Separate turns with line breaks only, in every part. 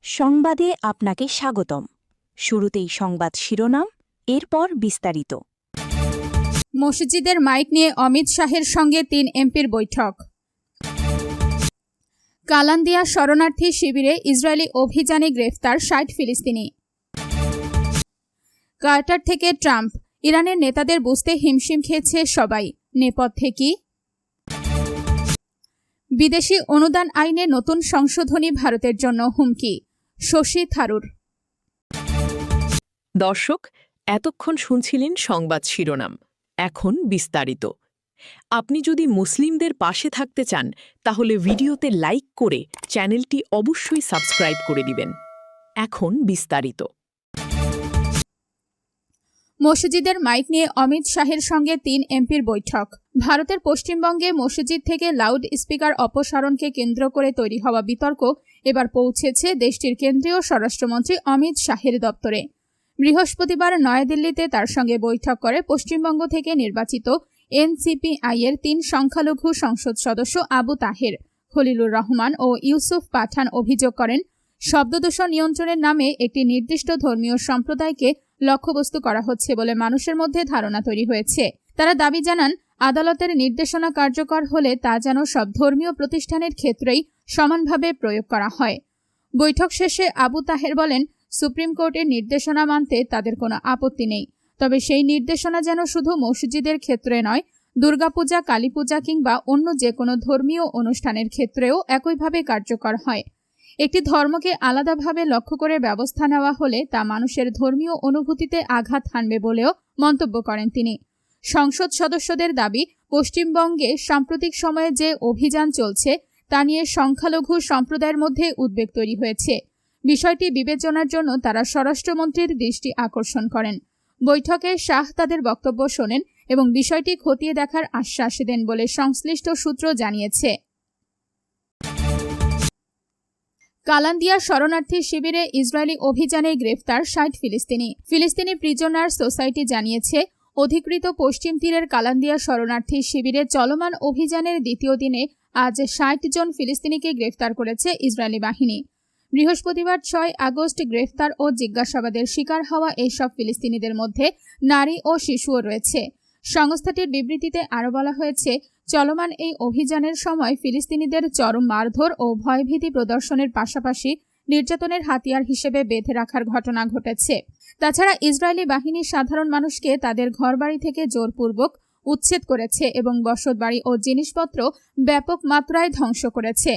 সংবাদে আপনাকে স্বাগতম। শুরুতেই সংবাদ শিরোনাম, এরপর বিস্তারিত।
মসজিদের মাইক নিয়ে অমিত শাহের সঙ্গে ৩ এমপির বৈঠক। কালান্দিয়া শরণার্থী শিবিরে ইসরায়েলি অভিযানে গ্রেফতার ৬০ ফিলিস্তিনি। কার্টার থেকে ট্রাম্প, ইরানের নেতাদের বুঝতে হিমশিম খেয়েছে সবাই, নেপথ্যে কি? বিদেশি অনুদান আইনে নতুন সংশোধনী ভারতের জন্য হুমকি, শশী থারুর।
দর্শক, এতক্ষণ শুনছিলেন সংবাদ শিরোনাম, এখন বিস্তারিত। আপনি যদি মুসলিমদের পাশে থাকতে চান তাহলে ভিডিওতে লাইক করে চ্যানেলটি অবশ্যই সাবস্ক্রাইব করে দিবেন। এখন বিস্তারিত।
মসজিদের মাইক নিয়ে অমিত শাহের সঙ্গে ৩ এমপির বৈঠক। ভারতের পশ্চিমবঙ্গে মসজিদ থেকে লাউড স্পিকার অপসারণকে কেন্দ্র করে তৈরি হওয়া বিতর্ক এবার পৌঁছেছে দেশটির কেন্দ্রীয় স্বরাষ্ট্রমন্ত্রী অমিত শাহের দপ্তরে। বৃহস্পতিবার নয়াদিল্লিতে তার সঙ্গে বৈঠক করে পশ্চিমবঙ্গ থেকে নির্বাচিত এনসিপিআই-এর ৩ সংখ্যালঘু সংসদ সদস্য আবু তাহের, খলিলুর রহমান ও ইউসুফ পাঠান অভিযোগ করেন, শব্দদূষণ নিয়ন্ত্রণের নামে একটি নির্দিষ্ট ধর্মীয় সম্প্রদায়কে লক্ষ্যবস্তু করা হচ্ছে বলে মানুষের মধ্যে ধারণা তৈরি হয়েছে। তারা দাবি জানান, আদালতের নির্দেশনা কার্যকর হলে তা যেন সব ধর্মীয় প্রতিষ্ঠানের ক্ষেত্রেই সমানভাবে প্রয়োগ করা হয়। বৈঠক শেষে আবু তাহের বলেন, সুপ্রিম কোর্টের নির্দেশনা মানতে তাদের কোনো আপত্তি নেই, তবে সেই নির্দেশনা যেন শুধু মসজিদের ক্ষেত্রে নয়, দুর্গাপূজা, কালীপূজা কিংবা অন্য যে কোনো ধর্মীয় অনুষ্ঠানের ক্ষেত্রেও একইভাবে কার্যকর হয়। একটি ধর্মকে আলাদাভাবে লক্ষ্য করে ব্যবস্থা নেওয়া হলে তা মানুষের ধর্মীয় অনুভূতিতে আঘাত হানবে বলেও মন্তব্য করেন তিনি। সংসদ সদস্যদের দাবি, পশ্চিমবঙ্গে সাম্প্রতিক সময়ে যে অভিযান চলছে তা নিয়ে সংখ্যালঘু সম্প্রদায়ের মধ্যে উদ্বেগ তৈরি হয়েছে। বিষয়টি বিবেচনার জন্য তারা স্বরাষ্ট্রমন্ত্রীর দৃষ্টি আকর্ষণ করেন। বৈঠকে শাহ তাদের বক্তব্য শোনেন এবং বিষয়টি খতিয়ে দেখার আশ্বাস দেন বলে সংশ্লিষ্ট সূত্র জানিয়েছে। কালান্দিয়া শরণার্থী শিবিরে ইসরায়েলি অভিযানে গ্রেফতার ৬০ ফিলিস্তিনি। ফিলিস্তিনি প্রিজনার সোসাইটি জানিয়েছে, অধিকৃত পশ্চিম তীরের কালান্দিয়া শরণার্থী শিবিরে চলমান অভিযানের দ্বিতীয় দিনে আজ ৬০ জন ফিলিস্তিনিকে গ্রেফতার করেছে ইসরায়েলি বাহিনী। বৃহস্পতিবার ৬ আগস্ট গ্রেফতার ও জিজ্ঞাসাবাদের শিকার হওয়া এইসব ফিলিস্তিনিদের মধ্যে নারী ও শিশুও রয়েছে। সংস্থাটির বিবৃতিতে আরও বলা হয়েছে, চলমান এই অভিযানের সময় ফিলিস্তিনিদের চরম মারধর ও ভয়ভীতি প্রদর্শনের পাশাপাশি নির্যাতনের হাতিয়ার হিসেবে বেঁধে রাখার ঘটনা ঘটেছে। তাছাড়া ইসরায়েলি বাহিনী সাধারণ মানুষকে তাদের ঘরবাড়ি থেকে জোরপূর্বক উচ্ছেদ করেছে এবং বসতবাড়ি ও জিনিসপত্র ব্যাপক মাত্রায় ধ্বংস করেছে।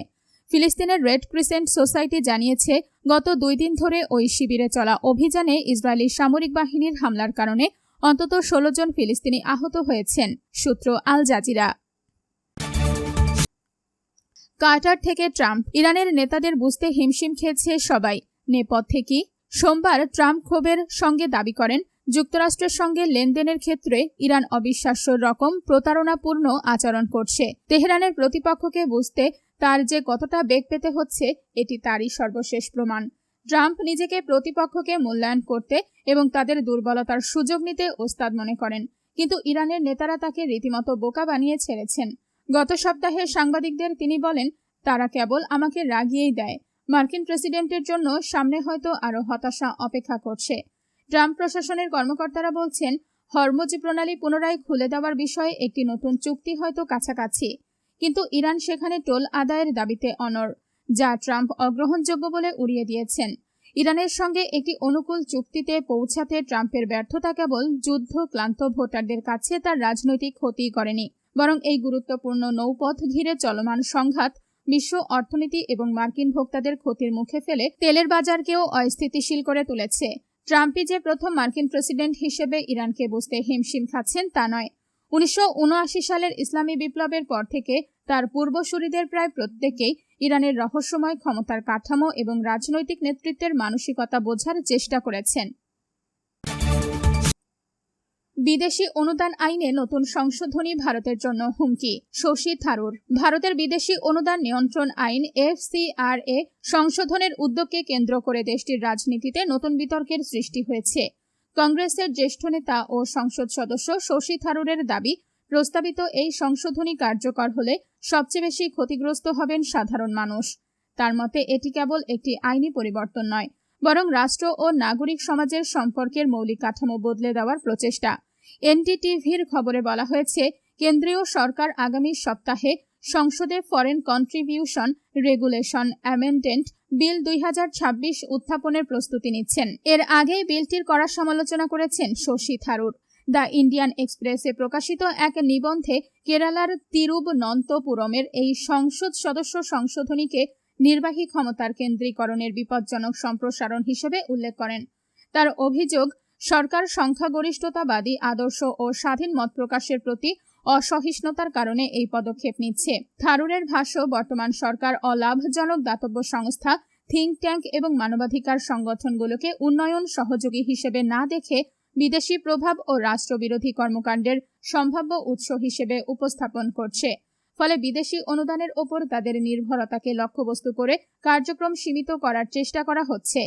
ফিলিস্তিনের রেড ক্রিসেন্ট সোসাইটি জানিয়েছে, গত ২ দিন ধরে ওই শিবিরে চলা অভিযানে ইসরায়েলি সামরিক বাহিনীর হামলার কারণে অন্তত ১৬ জন ফিলিস্তিনি আহত হয়েছেন। সূত্র আল জাজিরা। কার্টার থেকে ট্রাম্প, ইরানের নেতাদের বুঝতে হিমশিম খেয়েছে সবাই, নেপথ্যে কি? সোমবার ট্রাম্প ক্ষোভের সঙ্গে দাবি করেন, যুক্তরাষ্ট্রের সঙ্গে লেনদেনের ক্ষেত্রে ইরান অবিশ্বাস্য রকম প্রতারণাপূর্ণ আচরণ করছে। তেহরানের প্রতিপক্ষকে বুঝতে তার যে কতটা বেগ পেতে হচ্ছে এটি তারই সর্বশেষ প্রমাণ। ট্রাম্প নিজেকে প্রতিপক্ষকে মূল্যায়ন করতে এবং তাদের দুর্বলতার সুযোগ নিতে ওস্তাদ মনে করেন, কিন্তু ইরানের নেতারা তাকে রীতিমতো বোকা বানিয়ে ছেড়েছেন। গত সপ্তাহে সাংবাদিকদের তিনি বলেন, তারা কেবল আমাকে রাগিয়েই দেয়। মার্কিন প্রেসিডেন্টের জন্য সামনে হয়তো আরও হতাশা অপেক্ষা করছে। ট্রাম্প প্রশাসনের কর্মকর্তারা বলছেন, হরমুজ প্রণালী পুনরায় খুলে দেওয়ার বিষয়ে একটি নতুন চুক্তি হয়তো কাছাকাছি, কিন্তু ইরান সেখানে টোল আদায়ের দাবিতে অনড়, যা ট্রাম্প অগ্রহণযোগ্য বলে উড়িয়ে দিয়েছেন। ইরানের সঙ্গে একটি অনুকূল চুক্তিতে পৌঁছাতে ট্রাম্পের ব্যর্থতা কেবল যুদ্ধ ক্লান্ত ভোটারদের কাছে তার রাজনৈতিক ক্ষতি করেনি, বরং এই গুরুত্বপূর্ণ নৌপথ ঘিরে চলমান সংঘাত বিশ্ব অর্থনীতি এবং মার্কিন ভোক্তাদের ক্ষতির মুখে ফেলে তেলের বাজারকেও অস্থিতিশীল করে তুলেছে। ট্রাম্পই যে প্রথম মার্কিন প্রেসিডেন্ট হিসেবে ইরানকে বুঝতে হিমশিম খাচ্ছেন তা নয়। ১৯৭৯ সালের ইসলামী বিপ্লবের পর থেকে তার পূর্বসূরিদের প্রায় প্রত্যেকেই ইরানের রহস্যময় ক্ষমতার কাঠামো এবং রাজনৈতিক নেতৃত্বের মানসিকতা বোঝার চেষ্টা করেছেন। বিদেশি অনুদান আইনে নতুন সংশোধনী ভারতের জন্য হুমকি, শশী থারুর। ভারতের বিদেশি অনুদান নিয়ন্ত্রণ আইন FCRA সংশোধনের উদ্যোগকে কেন্দ্র করে দেশটির রাজনীতিতে নতুন বিতর্কের সৃষ্টি হয়েছে। কংগ্রেসের জ্যেষ্ঠ নেতা ও সংসদ সদস্য শশী থারুরের দাবি, প্রস্তাবিত এই সংশোধনী কার্যকর হলে সবচেয়ে বেশি ক্ষতিগ্রস্ত হবেন সাধারণ মানুষ। তার মতে এটি কেবল একটি আইনি পরিবর্তন নয়, বরং রাষ্ট্র ও নাগরিক সমাজের সম্পর্কের মৌলিক কাঠামো বদলে দেওয়ার প্রচেষ্টা। এনডিটিভির খবরে বলা হয়েছে, কেন্দ্রীয় সরকার আগামী সপ্তাহে সংসদে foreign contribution regulation amendment bill 2026 উত্থাপনের প্রস্তুতি নিচ্ছেন। এর আগেই বিলটির কড়া সমালোচনা করেছেন শশী থারুর। দ্য ইন্ডিয়ান এক্সপ্রেসে প্রকাশিত এক নিবন্ধে কেরালার তিরুবনন্তপুরমের এই সংসদ সদস্য সংশোধনীকে নির্বাহী ক্ষমতার কেন্দ্রীকরণের বিপজ্জনক সম্প্রসারণ হিসেবে উল্লেখ করেন। তার অভিযোগ, সরকার সংখ্যাগরিষ্ঠতাবাদী আদর্শ ও স্বাধীন মত প্রকাশের প্রতি অসহিষ্ণুতার কারণে এই পদক্ষেপ নিচ্ছে। থারুরের ভাষ্য, বর্তমান সরকার অলাভজনক দাতব্য সংস্থা, থিঙ্ক ট্যাঙ্ক এবং মানবাধিকার সংগঠনগুলোকে উন্নয়ন সহযোগী হিসেবে না দেখে বিদেশি প্রভাব ও রাষ্ট্রবিরোধী কর্মকাণ্ডের সম্ভাব্য উৎস হিসেবে উপস্থাপন করছে। ফলে বিদেশি অনুদানের ওপর তাদের নির্ভরতাকে লক্ষ্যবস্তু করে কার্যক্রম সীমিত করার চেষ্টা করা হচ্ছে।